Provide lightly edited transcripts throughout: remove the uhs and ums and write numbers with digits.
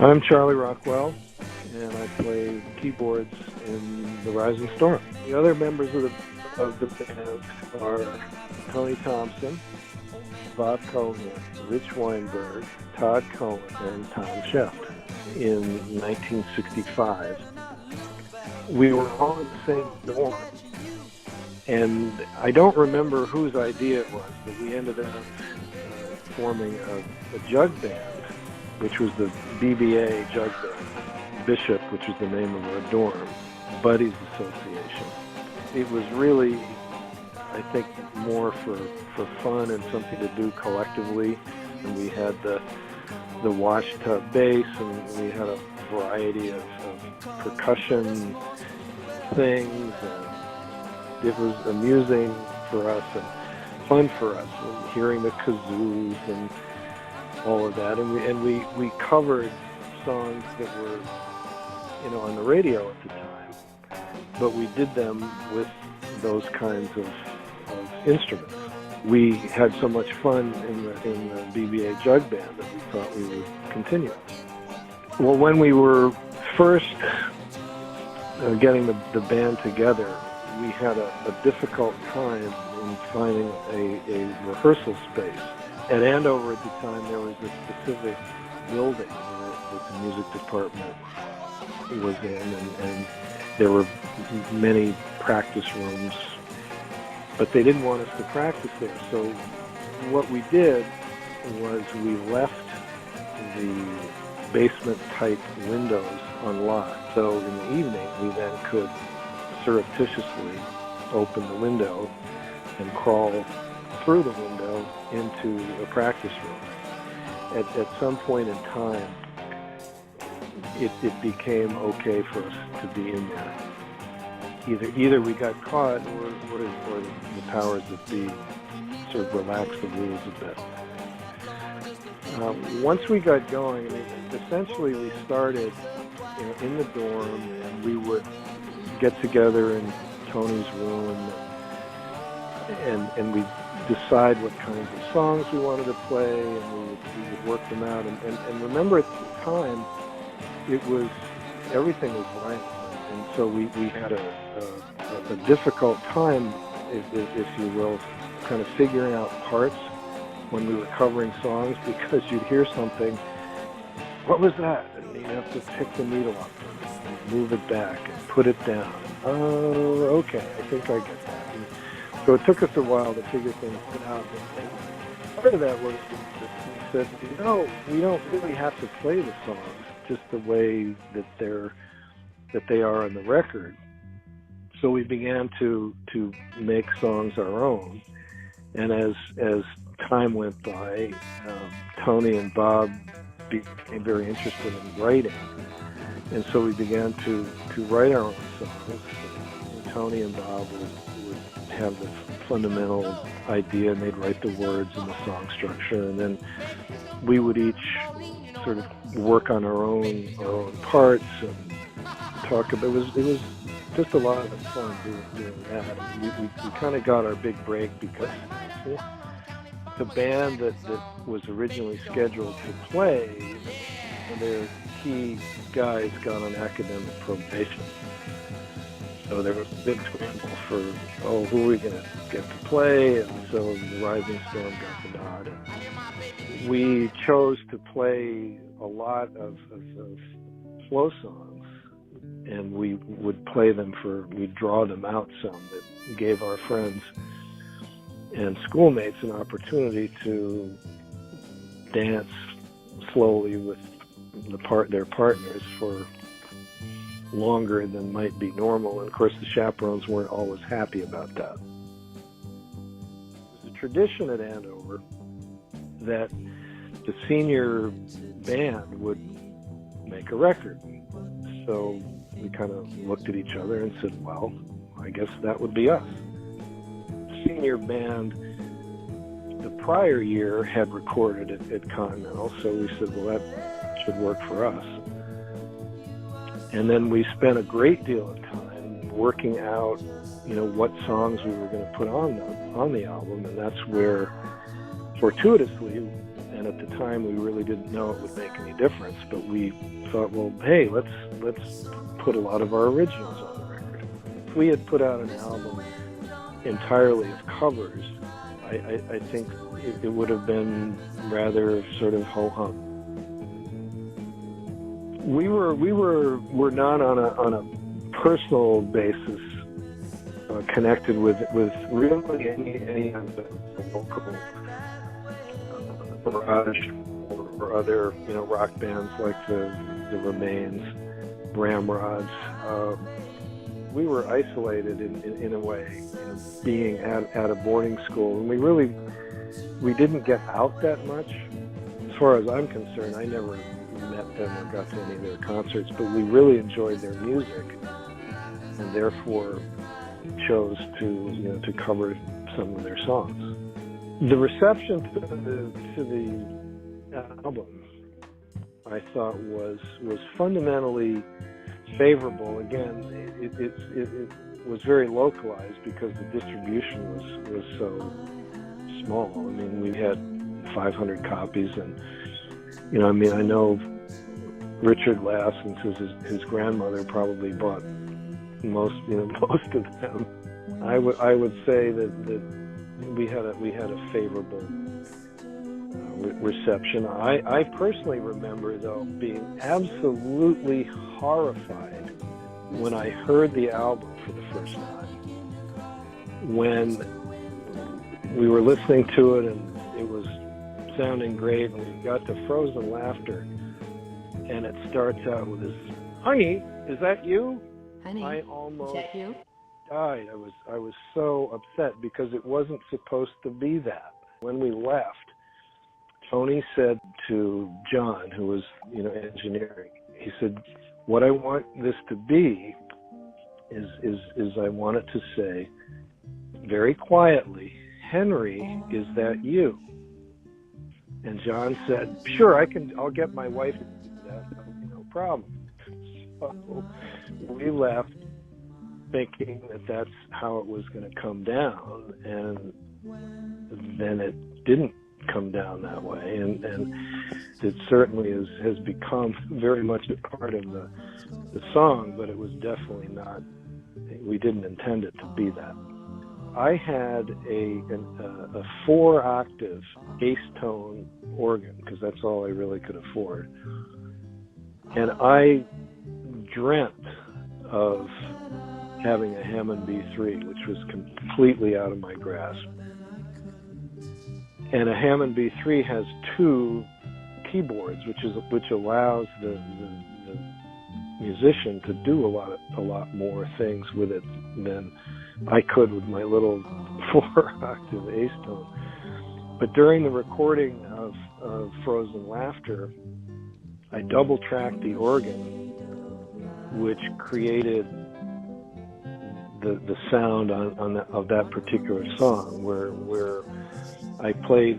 I'm Charlie Rockwell, and I play keyboards in The Rising Storm. The other members of the band are Tony Thompson, Bob Cohen, Rich Weinberg, Todd Cohen, and Tom Sheft. In 1965, we were all in the same dorm, and I don't remember whose idea it was, but we ended up forming a jug band, which was the BBA jug band. Bishop, which was the name of our dorm, Buddies Association. It was really, I think, more for fun and something to do collectively. And we had the wash tub bass, and we had a variety of percussion things. And it was amusing for us and fun for us, and hearing the kazoos and all of that. And we covered songs that were, on the radio at the time, but we did them with those kinds of instruments. We had so much fun in the BBA jug band that we thought we would continue. Well, when we were first getting the band together, we had a difficult time in finding a rehearsal space. At Andover at the time, there was a specific building that the music department was in, and there were many practice rooms, but they didn't want us to practice there. So what we did was we left the basement-type windows unlocked. So in the evening, we then could surreptitiously open the window and crawl through the window into a practice room. At some point in time, it became okay for us to be in there. Either we got caught, or the powers that be sort of relaxed the rules a bit. Once we got going, essentially we started in the dorm, and we would get together in Tony's room, and we'd decide what kinds of songs we wanted to play, and we would work them out. And remember, at the time, everything was violent, and so we had a difficult time, if you will, kind of figuring out parts when we were covering songs, because you'd hear something, what was that? And you'd have to pick the needle up and move it back and put it down. Oh, okay, I think I get that. And so it took us a while to figure things out. And part of that was that we said, we don't really have to play the songs just the way that they are on the record. So we began to make songs our own. And as time went by, Tony and Bob became very interested in writing. And so we began to write our own songs. Tony and Bob would have the fundamental idea, and they'd write the words and the song structure, and then we would each sort of work on our own parts and talk about it. Was just a lot of fun doing that. We kind of got our big break because the band that was originally scheduled to play, their key guys got on academic probation. So there was a big scramble for, who are we going to get to play? And so The Rising Storm got the nod. And we chose to play a lot of slow songs, and we would play them we'd draw them out some, that gave our friends and schoolmates an opportunity to dance slowly with their partners for longer than might be normal. And of course, the chaperones weren't always happy about that. There's a tradition at Andover that the senior band would make a record. So we kind of looked at each other and said, well, I guess that would be us. The senior band the prior year had recorded at Continental, so we said, well, that should work for us. And then we spent a great deal of time working out, what songs we were going to put on the album, and that's where, fortuitously, and And at the time, we really didn't know it would make any difference. But we thought, well, hey, let's put a lot of our originals on the record. If we had put out an album entirely of covers, I think it would have been rather sort of ho-hum. We're not on a personal basis connected with really any of the local garage or other rock bands like the Remains, Ramrods. We were isolated in a way, being at a boarding school, and we didn't get out that much. As far as I'm concerned, I never met them or got to any of their concerts, but we really enjoyed their music, and therefore chose to cover some of their songs. The reception to the album, I thought, was fundamentally favorable. Again, it was very localized because the distribution was so small. I mean, we had 500 copies, and I know Richard Lass, and his grandmother probably bought most of them. I would say that we had a favorable reception. I personally remember, though, being absolutely horrified when I heard the album for the first time. When we were listening to it and it was sounding great, and we got to Frozen Laughter, and it starts out with this, "Honey, is that you?" Honey, I almost is that you? died. I was so upset because it wasn't supposed to be that. When we left, Tony said to John, who was engineering, he said, "What I want this to be is I want it to say very quietly, 'Henry, is that you?'" And John said, "Sure, I'll get my wife to do that. No problem." So we left thinking that that's how it was going to come down, and then it didn't come down that way, and it certainly has become very much a part of the song, but it was definitely not, we didn't intend it to be that. I had a 4-octave ace-tone organ, because that's all I really could afford, and I dreamt of having a Hammond B3, which was completely out of my grasp. And a Hammond B3 has 2 keyboards, which allows the musician to do a lot more things with it than I could with my little 4-octave ace tone. But during the recording of Frozen Laughter, I double-tracked the organ, which created the sound of that particular song, where I played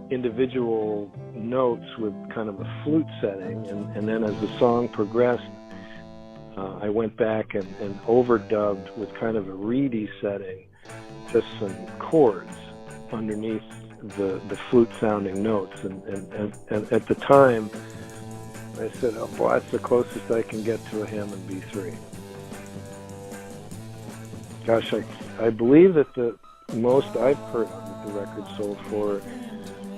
individual notes with kind of a flute setting, and then as the song progressed, I went back and overdubbed with kind of a reedy setting, just some chords underneath the flute-sounding notes, and at the time, I said, "Oh boy, that's the closest I can get to a Hammond B3." Gosh, I believe that the most I've heard that the record sold for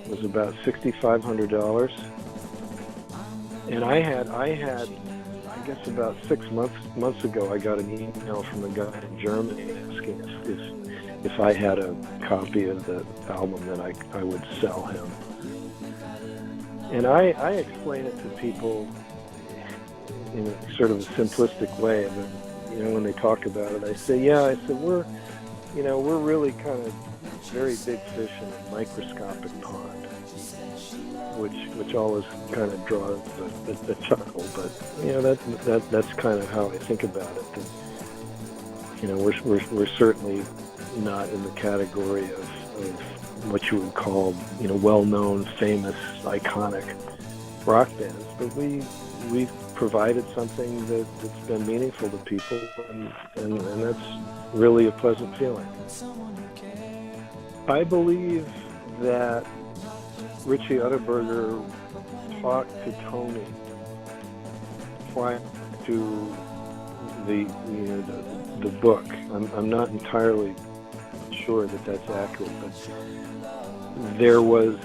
was about $6,500, and I guess about 6 months ago, I got an email from a guy in Germany asking if I had a copy of the album that I would sell him. And I explain it to people in a sort of a simplistic way. But, when they talk about it, I say, we're really kind of very big fish in a microscopic pond, which always kind of draws the chuckle. But that's kind of how I think about it. That, we're certainly not in the category of what you would call, well-known, famous, iconic rock bands, but we've provided something that's been meaningful to people, and that's really a pleasant feeling. I believe that Richie Utterberger talked to Tony prior to the book. I'm not entirely sure that that's accurate, but there was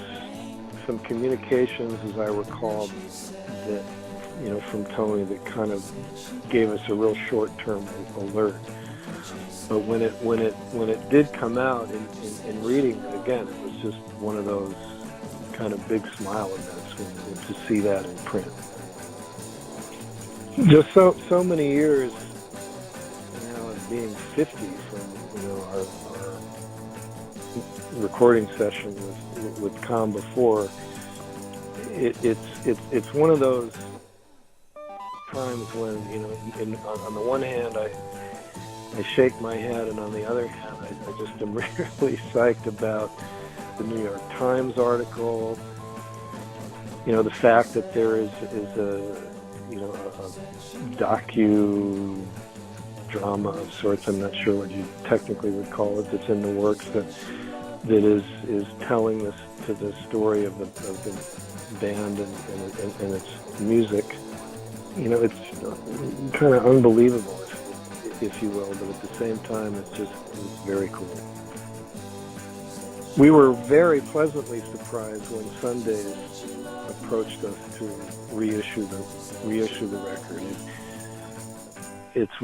some communications, as I recall, that from Tony that kind of gave us a real short-term alert. But when it did come out in reading it again, it was just one of those kind of big smile events to see that in print. Just so many years now of being 50 from our recording session with Tom before. It's one of those times when on the one hand I shake my head, and on the other hand I just am really psyched about the New York Times article. The fact that there is a docu drama of sorts, I'm not sure what you technically would call it, that's in the works that is telling us to the story of the band and its music. It's kind of unbelievable, if you will, but at the same time it's very cool. We were very pleasantly surprised when Sundazed approached us to reissue the record. It's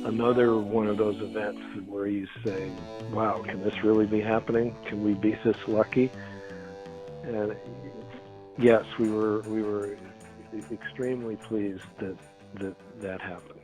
another one of those events where you say, wow, can this really be happening? Can we be this lucky? And yes, we were extremely pleased that happened.